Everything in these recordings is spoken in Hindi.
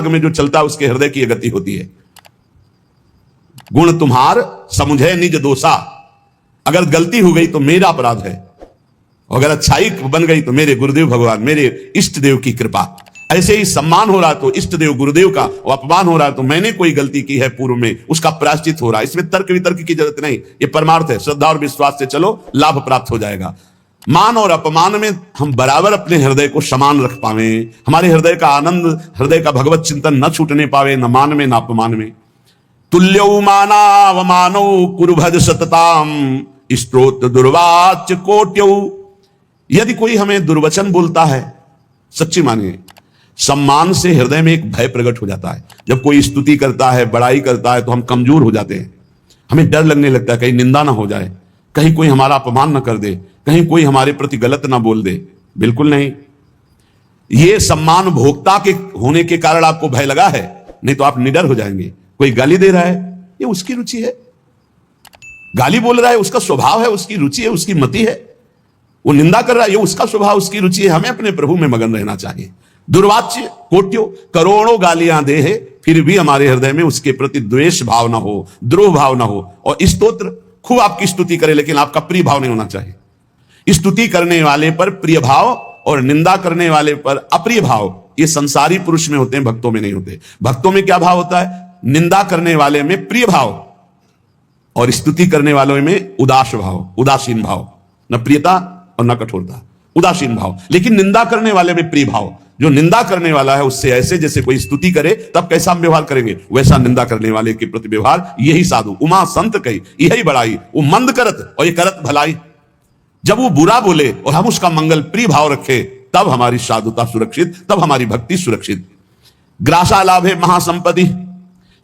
में जो चलता है उसके हृदय की गति होती है। गुण तुम्हार समुझे निज दोषा, अगर गलती हो गई तो मेरा अपराध है, अगर अच्छाई बन गई तो मेरे गुरुदेव भगवान, मेरे इष्ट देव की कृपा। ऐसे ही सम्मान हो रहा तो इष्ट देव गुरुदेव का, और अपमान हो रहा तो मैंने कोई गलती की है पूर्व में, उसका प्रायश्चित हो रहा है। इसमें तर्क वितर्क की जरूरत नहीं, ये परमार्थ है। श्रद्धा और विश्वास से चलो, लाभ प्राप्त हो जाएगा। मान और अपमान में हम बराबर अपने हृदय को समान रख पावे, हमारे हृदय का आनंद, हृदय का भगवत चिंतन न छूटने पावे, न मान में न अपमान में। तुल्यौ मानावमानौ कुरुभज सतताम, स्तोत्र दुर्वाच्य कोट्यौ। यदि कोई हमें दुर्वचन बोलता है, सच्ची मानिए, सम्मान से हृदय में एक भय प्रकट हो जाता है। जब कोई स्तुति करता है, बड़ाई करता है, तो हम कमजोर हो जाते हैं, हमें डर लगने लगता है कहीं निंदा ना हो जाए, कहीं कोई हमारा अपमान ना कर दे, कहीं कोई हमारे प्रति गलत ना बोल दे। बिल्कुल नहीं, ये सम्मान भोक्ता के होने के कारण आपको भय लगा है, नहीं तो आप निडर हो जाएंगे। कोई गाली दे रहा है, ये उसकी रुचि है, गाली बोल रहा है उसका स्वभाव है, उसकी रुचि है, उसकी मति है। वो निंदा कर रहा है, ये उसका स्वभाव, उसकी रुचि है। हमें अपने प्रभु में मगन रहना चाहिए। दुर्वाच्य कोट्यो, करोड़ों गालियां दे है, फिर भी हमारे हृदय में उसके प्रति द्वेष भाव ना हो, द्रोह भाव ना हो। और स्तोत्र खूब आपकी स्तुति करे, लेकिन आपका प्रिय भाव नहीं होना चाहिए। स्तुति करने वाले पर प्रिय भाव और निंदा करने वाले पर अप्रिय भाव, ये संसारी पुरुष में होते हैं, भक्तों में नहीं होते। भक्तों में क्या भाव होता है? निंदा करने वाले में प्रिय भाव और स्तुति करने वालों में उदास भाव, उदासीन भाव, न प्रियता और न कठोरता, उदासीन भाव। लेकिन निंदा करने वाले में प्रिय भाव। जो निंदा करने वाला है उससे ऐसे जैसे कोई स्तुति करे, तब कैसा हम व्यवहार करेंगे, वैसा निंदा करने वाले के प्रति व्यवहार। यही साधु उमा संत कही, यही बड़ाई, वो मंद करत और ये करत भलाई। जब वो बुरा बोले और हम उसका मंगल प्रिय भाव रखे, तब हमारी साधुता सुरक्षित, तब हमारी भक्ति सुरक्षित। ग्रासा लाभ है महासंपत्ति।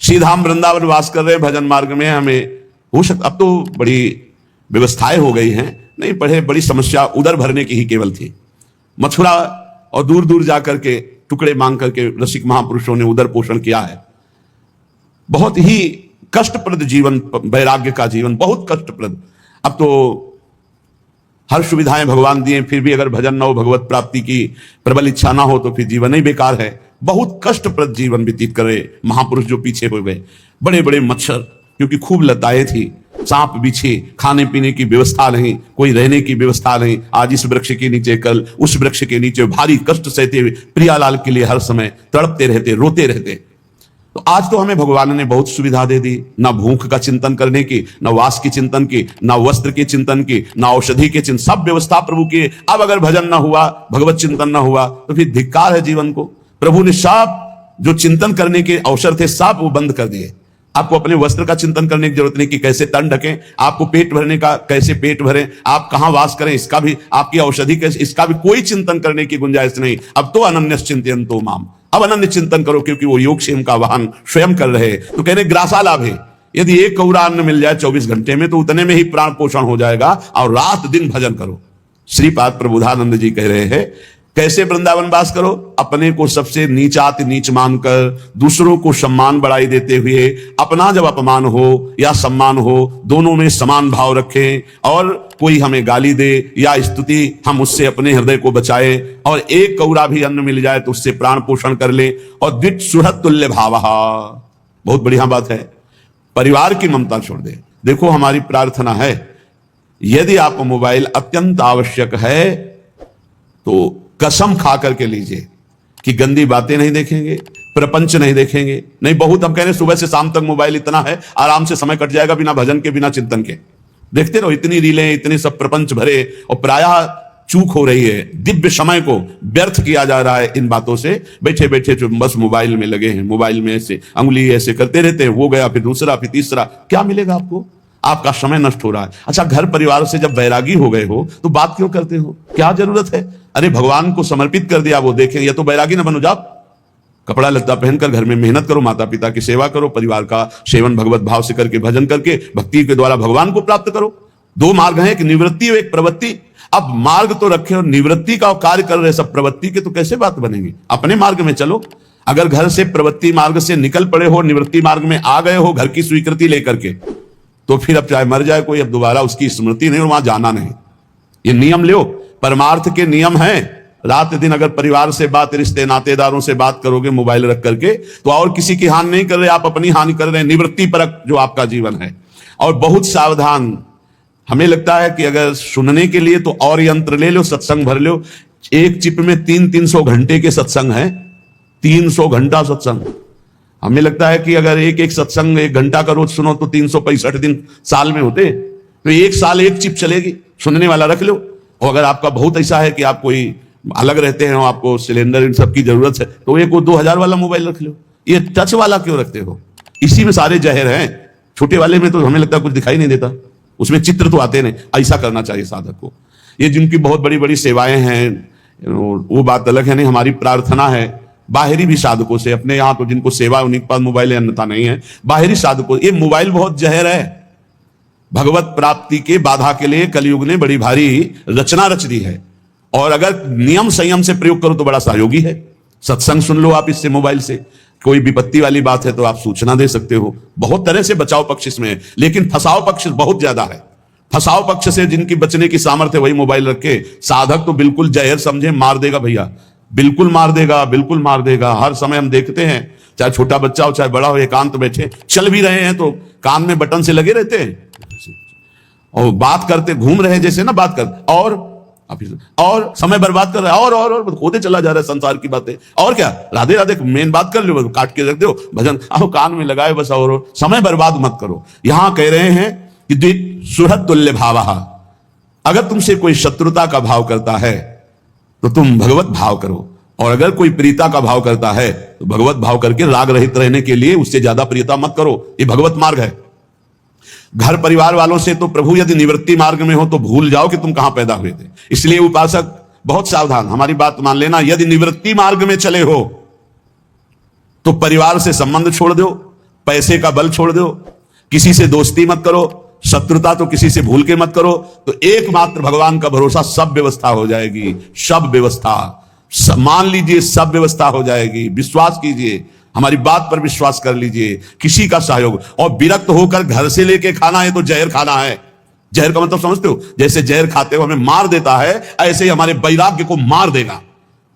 सीधा हम वृंदावन वास कर रहे, भजन मार्ग में हमें हो सकता, अब तो बड़ी व्यवस्थाएं हो गई हैं, नहीं पढ़े बड़ी समस्या उदर भरने की ही केवल थी। मथुरा और दूर दूर जाकर के टुकड़े मांग करके रसिक महापुरुषों ने उदर पोषण किया है। बहुत ही कष्टप्रद जीवन, वैराग्य का जीवन बहुत कष्टप्रद। अब तो हर सुविधाएं भगवान दिए, फिर भी अगर भजन न हो, भगवत प्राप्ति की प्रबल इच्छा ना हो, तो फिर जीवन ही बेकार है। बहुत कष्टप्रद जीवन व्यतीत करे महापुरुष जो पीछे हो गए। बड़े बड़े मच्छर, क्योंकि खूब लताएं थी, सांप बिछे, खाने पीने की व्यवस्था नहीं, कोई रहने की व्यवस्था नहीं। आज इस वृक्ष के नीचे, कल उस वृक्ष के नीचे, भारी कष्ट सहते हुए प्रियालाल के लिए हर समय तड़पते रहते, रोते रहते। तो आज तो हमें भगवान ने बहुत सुविधा दे दी, ना भूख का चिंतन करने की, ना वास की चिंतन की, ना वस्त्र के चिंतन की, ना औषधि के चिंतन, सब व्यवस्था प्रभु की। अब अगर भजन ना हुआ, भगवत चिंतन ना हुआ, तो फिर धिक्कार है जीवन को। प्रभु ने सब जो चिंतन करने के अवसर थे, सब वो बंद कर दिए। आपको अपने वस्त्र का चिंतन करने की जरूरत नहीं कि कैसे तन ढकें, आपको पेट भरने का कैसे पेट भरें, आप कहां वास करें, इसका भी, आपकी औषधि कैसे, इसका भी कोई चिंतन करने की गुंजाइश नहीं। अब तो अनन्य चिंतयन्तो माम, अब अनन्य चिंतन करो, क्योंकि वो योगक्षेम का वाहन स्वयं कर रहे। तो कह रहे ग्रासा लाभ है, यदि एक कौरा अन्न मिल जाए 24 घंटे में, तो उतने में ही प्राण पोषण हो जाएगा, और रात दिन भजन करो। श्रीपाद प्रबोधानंद जी कह रहे हैं, कैसे वृंदावन वास करो? अपने को सबसे नीचाति नीच मानकर, दूसरों को सम्मान बढ़ाई देते हुए, अपना जब अपमान हो या सम्मान हो, दोनों में समान भाव रखें। और कोई हमें गाली दे या स्तुति, हम उससे अपने हृदय को बचाए, और एक कौरा भी अन्न मिल जाए तो उससे प्राण पोषण कर ले। और द्वित सुहृद तुल्य भाव, बहुत बढ़िया बात है। परिवार की ममता छोड़ दे। देखो हमारी प्रार्थना है, यदि आपको मोबाइल अत्यंत आवश्यक है तो कसम खा करके लीजिए कि गंदी बातें नहीं देखेंगे, प्रपंच नहीं देखेंगे। नहीं, बहुत हम कह रहे हैं सुबह से शाम तक मोबाइल इतना है, आराम से समय कट जाएगा बिना भजन के, बिना चिंतन के। देखते रहो, इतनी रीलें, इतने सब प्रपंच भरे, और प्रायः चूक हो रही है। दिव्य समय को व्यर्थ किया जा रहा है इन बातों से। बैठे बैठे जो बस मोबाइल में लगे हैं, मोबाइल में ऐसे अंगुली ऐसे करते रहते हैं, वो गया फिर दूसरा, फिर तीसरा, क्या मिलेगा आपको? आपका समय नष्ट हो रहा है। अच्छा, घर परिवार से जब बैरागी हो गए हो तो बात क्यों करते हो? क्या जरूरत है? अरे भगवान को समर्पित कर दिया, वो देखें। या तो बैरागी ना बनो, जाओ कपड़ा लत्ता पहनकर घर में मेहनत करो, माता पिता की सेवा करो, परिवार का सेवन भगवत भाव से करके, भजन करके, भक्ति के द्वारा भगवान को प्राप्त करो। दो मार्ग हैं, एक निवृत्ति और एक प्रवृत्ति। अब मार्ग तो रखे और निवृत्ति का कार्य कर रहे, सब प्रवृत्ति के, तो कैसे बात बनेगी? अपने मार्ग में चलो। अगर घर से प्रवृत्ति मार्ग से निकल पड़े हो, निवृत्ति मार्ग में आ गए हो घर की स्वीकृति लेकर के, तो फिर अब चाहे मर जाए कोई, अब दोबारा उसकी स्मृति नहीं और वहां जाना नहीं। ये नियम लो, परमार्थ के नियम हैं, रात दिन अगर परिवार से बात, रिश्ते नातेदारों से बात करोगे मोबाइल रख करके, तो और किसी की हानि नहीं कर रहे, आप अपनी हानि कर रहे हैं। निवृत्ति परक जो आपका जीवन है, और बहुत सावधान। हमें लगता है कि अगर सुनने के लिए तो और यंत्र ले लो, सत्संग भर लो। एक चिप में 300 घंटे के सत्संग है, 300 घंटा सत्संग। हमें लगता है कि अगर एक एक सत्संग 1 घंटा का रोज सुनो तो 365 दिन साल में होते, तो 1 साल 1 चिप चलेगी। सुनने वाला रख लो। और अगर आपका बहुत ऐसा है कि आप कोई अलग रहते हैं, आपको सिलेंडर इन सब की जरूरत है, तो एक 2000 वाला मोबाइल रख लो। ये टच वाला क्यों रखते हो? इसी में सारे जहर हैं। छोटे वाले में तो हमें लगता है कुछ दिखाई नहीं देता, उसमें चित्र तो आते नहीं। ऐसा करना चाहिए साधक को। ये जिनकी बहुत बड़ी बड़ी सेवाएं हैं वो बात अलग है, नहीं। हमारी प्रार्थना है बाहरी भी साधकों से, अपने यहां तो जिनको सेवा उन्हीं के पास मोबाइल है, अन्यथा नहीं है। बाहरी साधकों, ये मोबाइल बहुत जहर है। भगवत प्राप्ति के बाधा के लिए कलयुग ने बड़ी भारी रचना रच दी है, और अगर नियम संयम से प्रयोग करो तो बड़ा सहयोगी है। सत्संग सुन लो आप इससे, मोबाइल से। कोई विपत्ति वाली बात है तो आप सूचना दे सकते हो। बहुत तरह से बचाव पक्ष इसमें है, लेकिन फंसाव पक्ष बहुत ज्यादा है। फंसाव पक्ष से जिनकी बचने की सामर्थ्य, वही मोबाइल रखे। साधक तो बिल्कुल जहर समझे, मार देगा भैया, बिल्कुल मार देगा, बिल्कुल मार देगा। हर समय हम देखते हैं, चाहे छोटा बच्चा हो चाहे बड़ा हो, एकांत बैठे चल भी रहे हैं तो कान में बटन से लगे रहते हैं, और बात करते घूम रहे जैसे ना, बात कर और समय बर्बाद कर रहा है, और होते चला जा रहा है संसार की बातें। और क्या, राधे राधे मेन बात कर लो, काट के रख दो, भजन आओ कान में लगाए बस, और समय बर्बाद मत करो। यहां कह रहे हैं कि सुहृद तुल्य भाव, अगर तुमसे कोई शत्रुता का भाव करता है तो तुम भगवत भाव करो, और अगर कोई प्रियता का भाव करता है तो भगवत भाव करके राग रहित रहने के लिए उससे ज्यादा प्रियता मत करो। ये भगवत मार्ग है। घर परिवार वालों से तो प्रभु यदि निवृत्ति मार्ग में हो तो भूल जाओ कि तुम कहां पैदा हुए थे। इसलिए उपासक बहुत सावधान, हमारी बात मान लेना। यदि निवृत्ति मार्ग में चले हो तो परिवार से संबंध छोड़ दो, पैसे का बल छोड़ दो, किसी से दोस्ती मत करो, शत्रुता तो किसी से भूल के मत करो, तो एकमात्र भगवान का भरोसा, सब व्यवस्था हो जाएगी। सब व्यवस्था मान लीजिए, सब व्यवस्था हो जाएगी। विश्वास कीजिए, हमारी बात पर विश्वास कर लीजिए। किसी का सहयोग, और विरक्त होकर घर से लेके खाना है तो जहर खाना है। जहर का मतलब समझते हो? जैसे जहर खाते हो हमें मार देता है, ऐसे ही हमारे वैराग्य को मार देगा।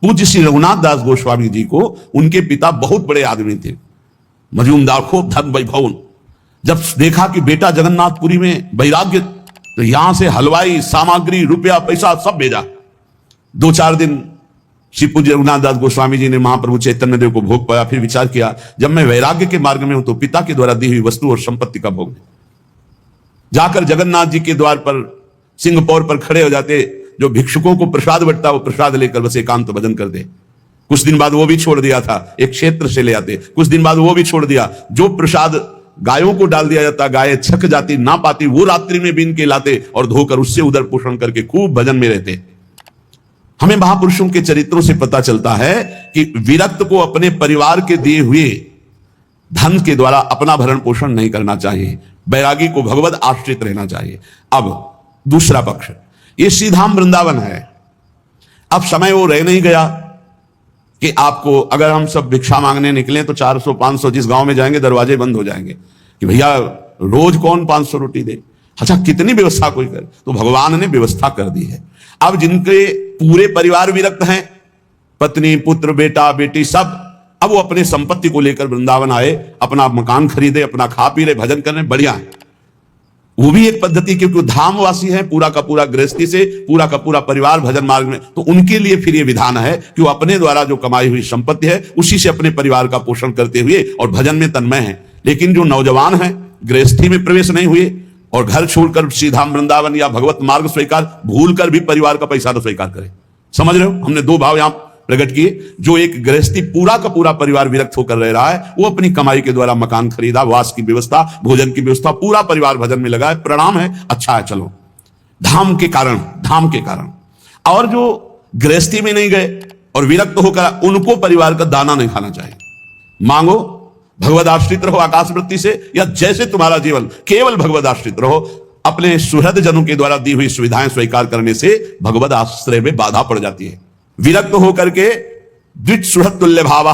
पूज्य श्री रघुनाथ दास गोस्वामी जी को उनके पिता बहुत बड़े आदमी थे, मजूमदार, खूब धन वैभव। जब देखा कि बेटा जगन्नाथपुरी में वैराग्य, तो यहां से हलवाई, सामग्री, रुपया, पैसा सब भेजा। 2-4 दिन श्री पूज्य रघुनाथ दास गोस्वामी जी ने महाप्रभु चैतन्य देव को भोग पाया। फिर विचार किया, जब मैं वैराग्य के मार्ग में हूं तो पिता के द्वारा दी हुई वस्तु और संपत्ति का भोग। जाकर जगन्नाथ जी के द्वार पर सिंहपौर पर खड़े हो जाते, जो भिक्षुकों को प्रसाद बंटता वो प्रसाद लेकर बस एकांत भजन कर दे। कुछ दिन बाद वो भी छोड़ दिया था, एक क्षेत्र से ले आते। कुछ दिन बाद वो भी छोड़ दिया। जो प्रसाद गायों को डाल दिया जाता, गायें छक जाती, ना पाती, वो रात्रि में बीन के लाते और धोकर उससे उदर पोषण करके खूब भजन में रहते। हमें महापुरुषों के चरित्रों से पता चलता है कि विरक्त को अपने परिवार के दिए हुए धन के द्वारा अपना भरण पोषण नहीं करना चाहिए। बैरागी को भगवत आश्रित रहना चाहिए। अब दूसरा पक्ष, ये श्रीधाम वृंदावन है। अब समय वो रह नहीं गया कि आपको, अगर हम सब भिक्षा मांगने निकले तो 400-500 जिस गांव में जाएंगे दरवाजे बंद हो जाएंगे कि भैया रोज कौन 500 रोटी दे। अच्छा, कितनी व्यवस्था कोई कर, तो भगवान ने व्यवस्था कर दी है। अब जिनके पूरे परिवार विरक्त हैं, पत्नी, पुत्र, बेटा, बेटी, सब, अब वो अपने संपत्ति को लेकर वृंदावन आए, अपना मकान खरीदे, अपना खा पी रहे, भजन करने, बढ़िया है। वो भी एक पद्धति, क्योंकि धामवासी है, पूरा का पूरा गृहस्थी से पूरा का पूरा परिवार भजन मार्ग में, तो उनके लिए फिर ये विधान है कि वो अपने द्वारा जो कमाई हुई संपत्ति है उसी से अपने परिवार का पोषण करते हुए और भजन में तन्मय है। लेकिन जो नौजवान है, गृहस्थी में प्रवेश नहीं हुए और घर छोड़कर श्रीधाम वृंदावन या भगवत मार्ग स्वीकार, भूल कर भी परिवार का पैसा तो स्वीकार करे। समझ रहे हो? हमने 2 भाव यहां प्रकट किए। जो एक गृहस्थी पूरा का पूरा परिवार विरक्त होकर रह रहा है, वो अपनी कमाई के द्वारा मकान खरीदा, वास की व्यवस्था, भोजन की व्यवस्था, पूरा परिवार भजन में लगा है। प्रणाम है, अच्छा है, चलो। धाम के कारण। और जो गृहस्थी में नहीं गए और विरक्त होकर, उनको परिवार का दाना नहीं खाना चाहिए। मांगो, भगवद आश्रित रहो आकाश वृत्ति से, या जैसे तुम्हारा जीवन केवल भगवद आश्रित रहो। अपने सुहृद जनों के द्वारा दी हुई सुविधाएं स्वीकार करने से भगवद आश्रय में बाधा पड़ जाती है। विरक्त होकर के द्विज सुहृद तुल्य भाव,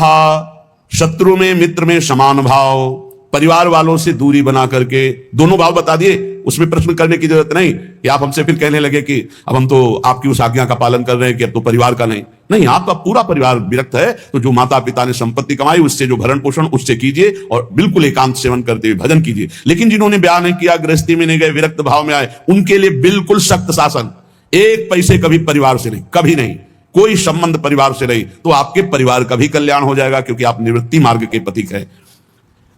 शत्रु में मित्र में समान भाव, परिवार वालों से दूरी बना करके दोनों भाव बता दिए, उसमें प्रश्न करने की जरूरत नहीं कि आप हमसे फिर कहने लगे कि अब हम तो आपकी उस आज्ञा का पालन कर रहे हैं कि अब तो परिवार का नहीं, आपका पूरा परिवार विरक्त है, तो जो माता पिता ने संपत्ति कमाई उससे जो भरण पोषण उससे कीजिए और बिल्कुल एकांत सेवन करते हुए भजन कीजिए। लेकिन जिन्होंने ब्याह नहीं किया, गृहस्थी में नहीं गए, विरक्त भाव में आए, उनके लिए बिल्कुल सख्त शासन, एक पैसे कभी परिवार से नहीं, कभी नहीं, कोई संबंध परिवार से नहीं, तो आपके परिवार का भी कल्याण हो जाएगा, क्योंकि आप निवृत्ति मार्ग के पथिक है।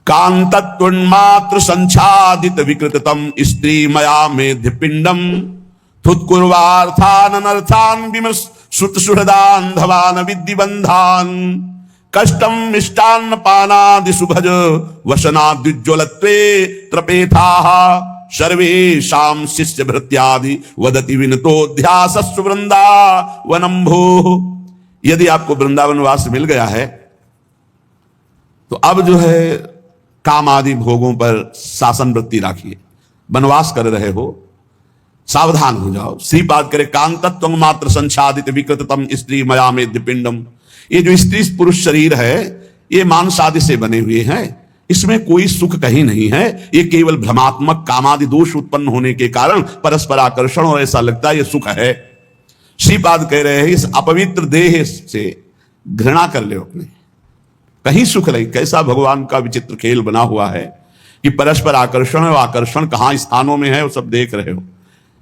कांतत्वन्मात्र संच्छादित विकृततम स्त्री मया मेध्य पिंडम थुत्कुर्वार्थान अनर्थान विमर्श श्रुत सुहृदान धवान विद्धिबंधान कष्टम मिष्टान्न पानादि सुभज वसनाद्युज्ज्वलत्वे त्रपेथाः सर्वेषां शिष्य भृत्यादि वदति विनतोध्यासस्व वृंदावनम भोः। यदि आपको वृंदावन वास मिल गया है तो अब जो है काम आदि भोगों पर शासन वृत्ति राखिए। वनवास कर रहे हो, सावधान हो जाओ। श्रीपाद करे कांतत्व मात्र संच्छादित विकृततम स्त्री मया मेध्य पिंडम। ये जो स्त्री पुरुष शरीर है ये मांस आदि से बने हुए हैं, इसमें कोई सुख कहीं नहीं है, ये केवल भ्रमात्मक कामादि दोष उत्पन्न होने के कारण परस्पर आकर्षण और ऐसा लगता है ये सुख है। श्रीपाद कह रहे हैं इस अपवित्र देह से घृणा कर ले अपने, कहीं सुख नहीं। कैसा भगवान का विचित्र खेल बना हुआ है कि परस्पर आकर्षण और आकर्षण कहां स्थानों में है वो सब देख रहे हो।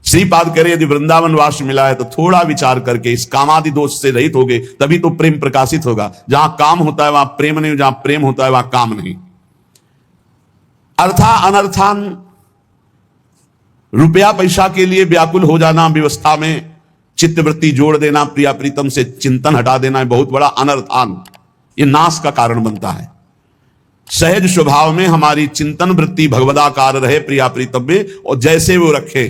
श्रीपाद कह रहे यदि वृंदावन वास मिला है तो थोड़ा विचार करके इस कामादि दोष से रहित होगे, तभी तो प्रेम प्रकाशित होगा। जहां काम होता है वहां प्रेम नहीं, जहां प्रेम होता है वहां काम नहीं। अर्था अनर्थान, रुपया पैसा के लिए व्याकुल हो जाना, व्यवस्था में चित्तवृत्ति जोड़ देना, प्रिया प्रीतम से चिंतन हटा देना है बहुत बड़ा अनर्थान, ये नाश का कारण बनता है। सहज स्वभाव में हमारी चिंतन वृत्ति भगवदाकार रहे प्रिया प्रीतम में, और जैसे वो रखे,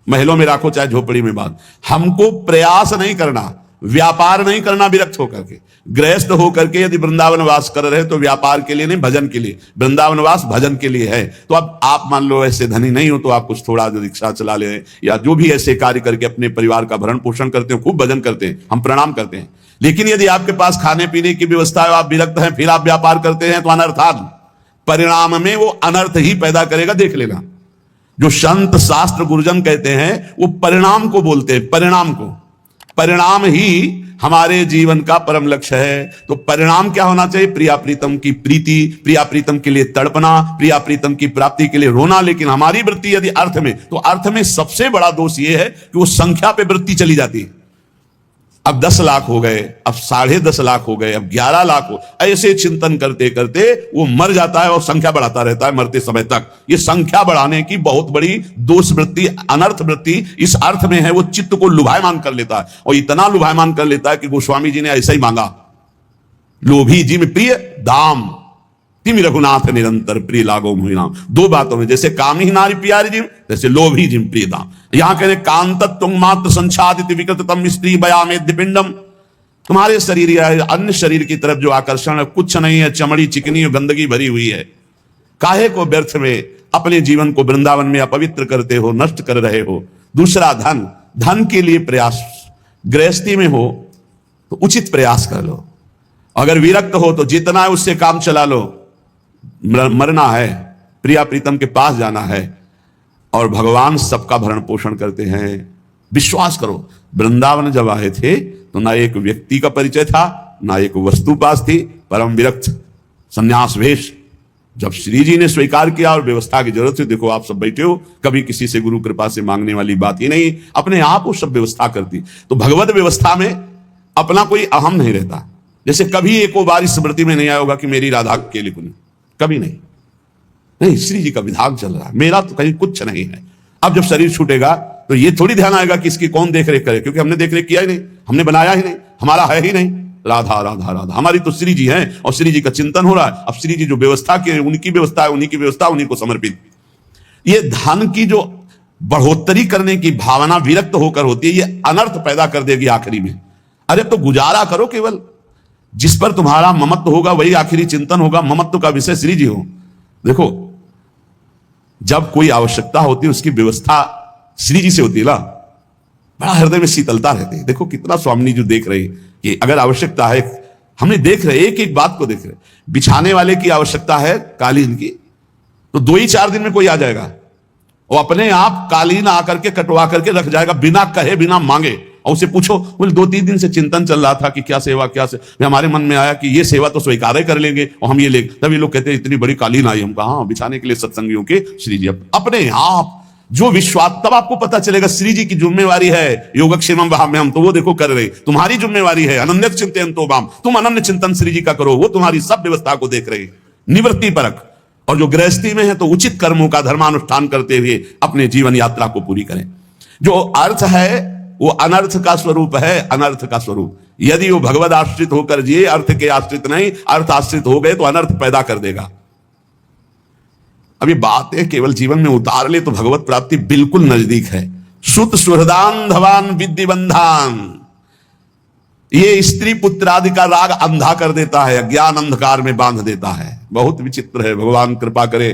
महलों में राखो चाहे झोपड़ी में बांध। हमको प्रयास नहीं करना, व्यापार नहीं करना विरक्त होकर के, गृहस्थ होकर के यदि वृंदावन वास कर रहे तो व्यापार के लिए नहीं, भजन के लिए। वृंदावन वास भजन के लिए है। तो अब आप मान लो ऐसे धनी नहीं हो तो आप कुछ थोड़ा जो रिक्शा चला ले या जो भी ऐसे कार्य करके अपने परिवार का भरण पोषण करते हो, खूब भजन करते हैं, हम प्रणाम करते हैं। लेकिन यदि आपके पास खाने पीने की व्यवस्था है, आप विरक्त हैं, फिर आप व्यापार करते हैं, तो अनर्थात परिणाम में वो अनर्थ ही पैदा करेगा, देख लेना। जो संत शास्त्र गुरुजन कहते हैं वो परिणाम को बोलते हैं, परिणाम को। परिणाम ही हमारे जीवन का परम लक्ष्य है। तो परिणाम क्या होना चाहिए? प्रिया प्रीतम की प्रीति, प्रिया प्रीतम के लिए तड़पना, प्रिया प्रीतम की प्राप्ति के लिए रोना। लेकिन हमारी वृत्ति यदि अर्थ में, तो अर्थ में सबसे बड़ा दोष यह है कि वो संख्या पे वृत्ति चली जाती है। अब 10 लाख हो गए, अब 10.5 लाख हो गए, अब 11 लाख हो, ऐसे चिंतन करते करते वो मर जाता है और संख्या बढ़ाता रहता है मरते समय तक। ये संख्या बढ़ाने की बहुत बड़ी दोष वृत्ति, अनर्थ वृत्ति इस अर्थ में है। वो चित्त को लुभायमान कर लेता है, और इतना लुभायमान कर लेता है कि गोस्वामी जी ने ऐसा ही मांगा, लोभी जिम प्रिय दाम तिम रघुनाथ निरंतर प्रिय लागो मुहि नाम। 2 बातों में, जैसे कामी नारी प्यारी जिम, जैसे लोभी जिम प्रिय दाम। यहां कहने कांतत्व मात्र संच्छादित विकृततम स्त्री बयामेद्य पिंडम। तुम्हारे शरीर या अन्य शरीर की तरफ जो आकर्षण है कुछ नहीं है, चमड़ी चिकनी और गंदगी भरी हुई है। काहे को व्यर्थ में अपने जीवन को वृंदावन में अपवित्र करते हो, नष्ट कर रहे हो। दूसरा धन, धन के लिए प्रयास, गृहस्थी में हो तो उचित प्रयास कर लो, अगर विरक्त हो तो जितना है उससे काम चला लो। मरना है, प्रिया प्रीतम के पास जाना है, और भगवान सबका भरण पोषण करते हैं। विश्वास करो, वृंदावन जब आए थे तो ना एक व्यक्ति का परिचय था, ना एक वस्तु पास थी, परम विरक्त संन्यास वेश। जब श्री जी ने स्वीकार किया और व्यवस्था की जरूरत थी, देखो आप सब बैठे हो, कभी किसी से गुरु कृपा से मांगने वाली बात ही नहीं, अपने आप वो सब व्यवस्था करती। तो भगवत व्यवस्था में अपना कोई अहम नहीं रहता। जैसे कभी एको बार स्मृति में नहीं आया होगा कि मेरी राधा के लिए, कभी नहीं, नहीं, श्री जी का विधान चल रहा है, मेरा तो कहीं कुछ नहीं है। अब जब शरीर छूटेगा तो ये थोड़ी ध्यान आएगा कि इसकी कौन देख रेख करे, क्योंकि हमने देख रेख किया ही नहीं, हमने बनाया ही नहीं, हमारा है ही नहीं। राधा राधा राधा, हमारी तो श्री जी हैं और श्री जी का चिंतन हो रहा है। अब श्री जी जो व्यवस्था की, उनकी व्यवस्था है, उन्हीं की व्यवस्था, उन्हीं को समर्पित। ये धन की जो बढ़ोतरी करने की भावना विरक्त होकर होती है, ये अनर्थ पैदा कर देगी आखिरी में। अरे तो गुजारा करो, केवल जिस पर तुम्हारा ममत्व होगा वही आखिरी चिंतन होगा। ममत्व का विषय श्री जी हो। देखो, जब कोई आवश्यकता होती है उसकी व्यवस्था श्री जी से होती है ना, बड़ा हृदय में शीतलता रहती है। देखो कितना स्वामी जी देख रहे कि अगर आवश्यकता है, हमने देख रहे एक एक बात को देख रहे। बिछाने वाले की आवश्यकता है कालीन की, तो 2 ही 4 दिन में कोई आ जाएगा, वो अपने आप कालीन आकर के कटवा करके रख जाएगा, बिना कहे बिना मांगे। और उसे पूछो, बोले 2-3 दिन से चिंतन चल रहा था कि क्या सेवा क्या से हमारे मन में आया कि ये सेवा तो स्वीकार ही कर लेंगे और हम ये ले। तब ये लोग कहते हैं इतनी बड़ी कालीन आई। हम कहा बिछाने के लिए सत्संगियों के श्री जी अपने आप जो विश्वास, तब आपको पता चलेगा श्री जी की जिम्मेवारी है योगक्षेमम वहाम्यहम, तो वो देखो कर रहे। तुम्हारी जिम्मेवारी है अनन्य चिंतयन्तो माम, तुम अनन्य चिंतन श्री जी का करो, वो तुम्हारी सब व्यवस्था को देख रहे। निवृत्ति परक। और जो गृहस्थी में है तो उचित कर्मों का धर्मानुष्ठान करते हुए अपने जीवन यात्रा को पूरी करें। जो अर्थ है वो अनर्थ का स्वरूप है, अनर्थ का स्वरूप। यदि वो भगवद आश्रित होकर जिए, अर्थ के आश्रित नहीं, अर्थ आश्रित हो गए तो अनर्थ पैदा कर देगा। अब ये बात है केवल जीवन में उतार ले तो भगवत प्राप्ति बिल्कुल नजदीक है। सुत सुहृदान धवान विद्धि बंधान, ये स्त्री पुत्रादि का राग अंधा कर देता है, अज्ञान अंधकार में बांध देता है। बहुत विचित्र है, भगवान कृपा करे।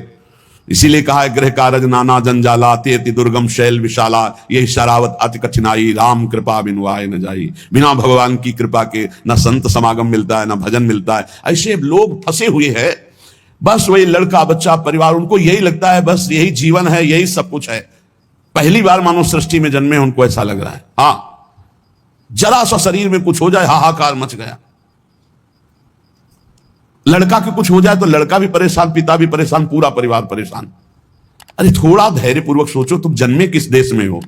इसीलिए कहा है गृह कारज नाना जंजाला, तेति दुर्गम शैल विशाला, यही शरावत अति कठिनाई, राम कृपा बिनु आए न जाई। बिना भगवान की कृपा के न संत समागम मिलता है, न भजन मिलता है। ऐसे लोग फंसे हुए हैं, बस वही लड़का बच्चा परिवार, उनको यही लगता है बस यही जीवन है, यही सब कुछ है। पहली बार मानव सृष्टि में जन्मे उनको ऐसा लग रहा है। हाँ, जरा सा शरीर में कुछ हो जाए हाहाकार मच गया। लड़का के कुछ हो जाए तो लड़का भी परेशान, पिता भी परेशान, पूरा परिवार परेशान। अरे थोड़ा धैर्य पूर्वक सोचो, तुम जन्मे किस देश में हो?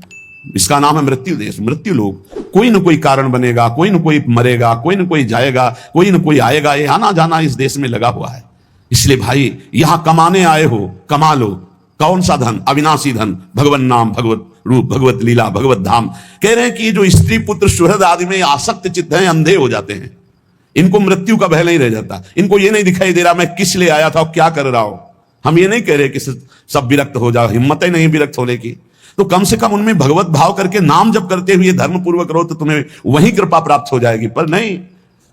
इसका नाम है मृत्यु देश, मृत्यु लोग। कोई न कोई कारण बनेगा, कोई न कोई मरेगा, कोई न कोई जाएगा, कोई न कोई आएगा। ये आना जाना इस देश में लगा हुआ है। इसलिए भाई यहां कमाने आए हो, कमा लो। कौन सा धन? अविनाशी धन, भगवत नाम, भगवत रूप, भगवत लीला, भगवत धाम। कह रहे हैं कि जो स्त्री पुत्र सुहृद आदि में आसक्त चित्त हैं, अंधे हो जाते हैं। इनको मृत्यु का भय नहीं रह जाता। इनको ये नहीं दिखाई दे रहा मैं किस लिए आया था और क्या कर रहा हूं। हम ये नहीं कह रहे कि सब विरक्त हो जाओ, हिम्मत ही नहीं विरक्त होने की। तो कम से कम उनमें भगवत भाव करके नाम जप करते हुए धर्म पूर्वक रहो तो तुम्हें वही कृपा प्राप्त हो जाएगी। पर नहीं,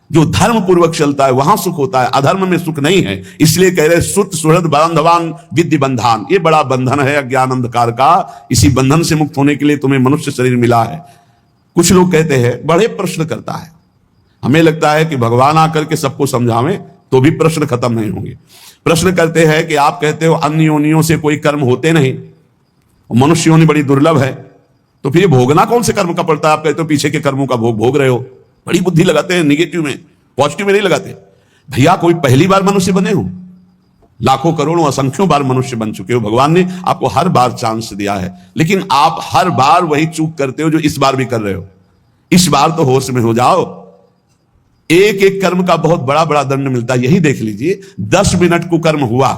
जो धर्म पूर्वक चलता है वहां सुख होता है, अधर्म में सुख नहीं है। इसलिए कह रहे सुत सुहृद बांधवान विद्धि बंधान, ये बड़ा बंधन है अज्ञान अंधकार का। इसी बंधन से मुक्त होने के लिए तुम्हें मनुष्य शरीर मिला है। कुछ लोग कहते हैं, बड़े प्रश्न करता है, हमें लगता है कि भगवान आकर के सबको समझावें तो भी प्रश्न खत्म नहीं होंगे। प्रश्न करते हैं कि आप कहते हो अन्य योनियों से कोई कर्म होते नहीं, मनुष्य योनि बड़ी दुर्लभ है, तो फिर ये भोगना कौन से कर्म का पड़ता है? आप कहते हो पीछे के कर्मों का भोग रहे हो। बड़ी बुद्धि लगाते हैं निगेटिव में, पॉजिटिव में नहीं लगाते। भैया कोई पहली बार मनुष्य बने हो? लाखों करोड़ों असंख्यों बार मनुष्य बन चुके हो। भगवान ने आपको हर बार चांस दिया है, लेकिन आप हर बार वही चूक करते हो जो इस बार भी कर रहे हो। इस बार तो होश में हो जाओ। एक एक कर्म का बहुत बड़ा बड़ा दंड मिलता है। यही देख लीजिए, 10 मिनट को कर्म हुआ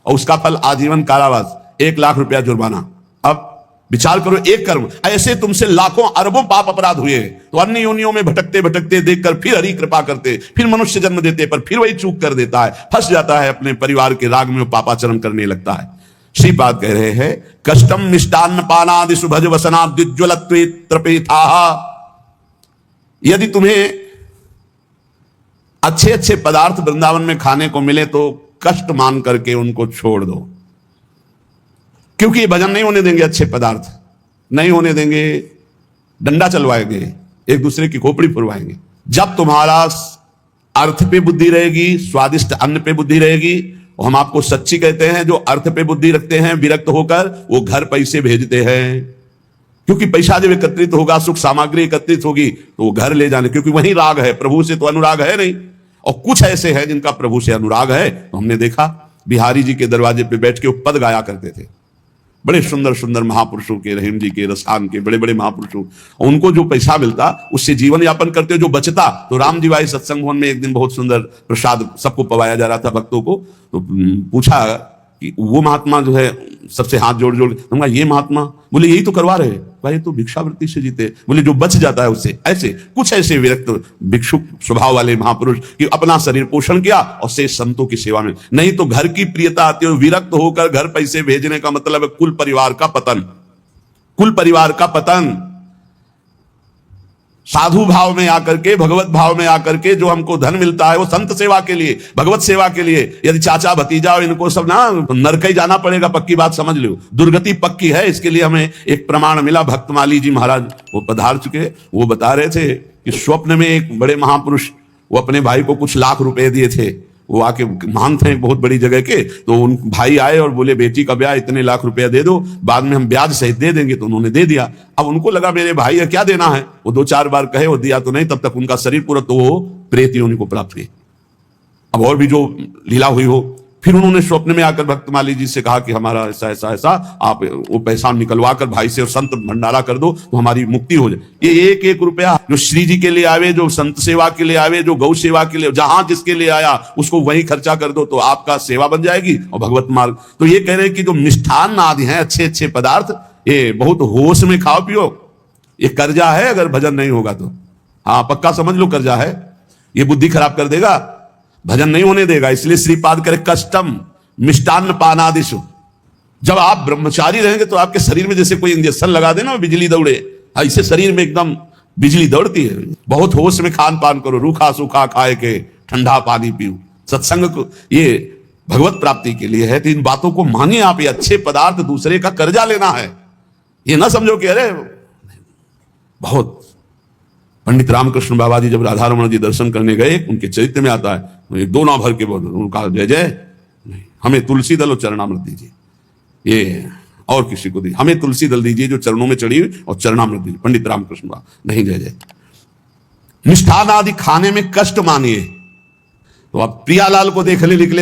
और उसका फल आजीवन कारावास, 1 लाख रुपया जुर्माना। अब विचार करो, एक कर्म, ऐसे तुमसे लाखों अरबों पाप अपराध हुए। तो अन्य योनियों में भटकते भटकते देखकर फिर हरि कृपा करते, फिर मनुष्य जन्म देते, पर फिर वही चूक कर देता है, फंस जाता है अपने परिवार के राग में, पापाचरण करने लगता है। श्रीपाद कह रहे हैं, कष्टम मिष्टान्न पानादि सुभज वसनाद्युज्वलत्वे त्रपेथाः। यदि तुम्हें अच्छे अच्छे पदार्थ वृंदावन में खाने को मिले तो कष्ट मान करके उनको छोड़ दो, क्योंकि ये भजन नहीं होने देंगे, अच्छे पदार्थ नहीं होने देंगे, डंडा चलवाएंगे, एक दूसरे की खोपड़ी फुरवाएंगे। जब तुम्हारा अर्थ पे बुद्धि रहेगी, स्वादिष्ट अन्न पे बुद्धि रहेगी, और हम आपको सच्ची कहते हैं, जो अर्थ पे बुद्धि रखते हैं विरक्त होकर, वो घर पैसे भेजते हैं। क्योंकि पैसा जब एकत्रित होगा, सुख सामग्री एकत्रित होगी, तो वो घर ले जाने, क्योंकि वही राग है। प्रभु से तो अनुराग है नहीं। और कुछ ऐसे हैं जिनका प्रभु से अनुराग है। तो हमने देखा बिहारी जी के दरवाजे पे बैठ के वो पद गाया करते थे, बड़े सुंदर सुंदर महापुरुषों के, रहीम जी के, रसान के, बड़े बड़े महापुरुषों। उनको जो पैसा मिलता उससे जीवन यापन करते, जो बचता तो राम जी भाई सत्संग भवन में एक दिन बहुत सुंदर प्रसाद सबको पवाया जा रहा था भक्तों को। तो पूछा कि वो महात्मा जो है सबसे हाथ जोड़ जोड़, हमका ये महात्मा, बोले यही तो करवा रहे भाई, तो भिक्षावृत्ति से जीते। बोले जो बच जाता है उससे। ऐसे कुछ ऐसे विरक्त भिक्षुक स्वभाव वाले महापुरुष कि अपना शरीर पोषण किया और से संतों की सेवा में। नहीं तो घर की प्रियता आती है, विरक्त होकर घर पैसे भेजने का मतलब है कुल परिवार का पतन, कुल परिवार का पतन। साधु भाव में आकर के, भगवत भाव में आकर के जो हमको धन मिलता है वो संत सेवा के लिए, भगवत सेवा के लिए। यदि चाचा भतीजा और इनको सब ना नरक ही जाना पड़ेगा, पक्की बात समझ लो, दुर्गति पक्की है। इसके लिए हमें एक प्रमाण मिला, भक्तमाली जी महाराज वो पधार चुके, वो बता रहे थे कि स्वप्न में एक बड़े महापुरुष वो अपने भाई को कुछ लाख रुपए दिए थे। वो आके महंत हैं बहुत बड़ी जगह के, तो उन भाई आए और बोले बेटी का ब्याह इतने लाख रुपया दे दो, बाद में हम ब्याज सहित दे देंगे। तो उन्होंने दे दिया। अब उनको लगा मेरे भाई है क्या देना है, वो 2-4 बार कहे, वो दिया तो नहीं, तब तक उनका शरीर पूरा तो वो प्रेत योनि को प्राप्त हुई। अब और भी जो लीला हुई हो, फिर उन्होंने स्वप्न में आकर भक्तमाली जी से कहा कि हमारा ऐसा ऐसा ऐसा, आप वो पैसा निकलवा कर भाई से और संत भंडारा कर दो तो हमारी मुक्ति हो जाए। ये 1-1 रुपया जो श्री जी के लिए आवे, जो संत सेवा के लिए आवे, जो गौ सेवा के लिए, जहां जिसके लिए आया उसको वहीं खर्चा कर दो, तो आपका सेवा बन जाएगी और भगवत मार्ग। तो ये कह रहे हैं कि जो मिष्ठान आदि हैं, अच्छे अच्छे पदार्थ, ये बहुत होश में खाओ पियो। ये कर्जा है, अगर भजन नहीं होगा तो, हाँ पक्का समझ लो कर्जा है, ये बुद्धि खराब कर देगा, भजन नहीं होने देगा। इसलिए श्रीपाद करे कष्टम मिष्टान्न पानादिशु। जब आप ब्रह्मचारी रहेंगे तो आपके शरीर में जैसे कोई इंजेक्शन लगा देना बिजली दौड़े, ऐसे शरीर में एकदम बिजली दौड़ती है। बहुत होश में खान पान करो, रूखा सूखा खाए के ठंडा पानी पियो। सत्संग को ये भगवत प्राप्ति के लिए है, तो इन बातों को मानिए आप। ये अच्छे पदार्थ दूसरे का कर्जा लेना है, ये ना समझो कि अरे बहुत। पंडित रामकृष्ण बाबा जी जब राधा रमण जी दर्शन करने गए, उनके चरित्र में आता है, एक 2 नाव भर के बोल, उनका जय जय नहीं, हमें तुलसी दल और चरणामृत दीजिए, ये और किसी को दीजिए, हमें तुलसी दल दीजिए जो चरणों में चढ़ी हुई, और चरणामृत दीजिए। पंडित रामकृष्ण बाबा नहीं, जय जय। मिष्ठान आदि खाने में कष्ट मानिए। तो आप प्रियालाल को देखने निकले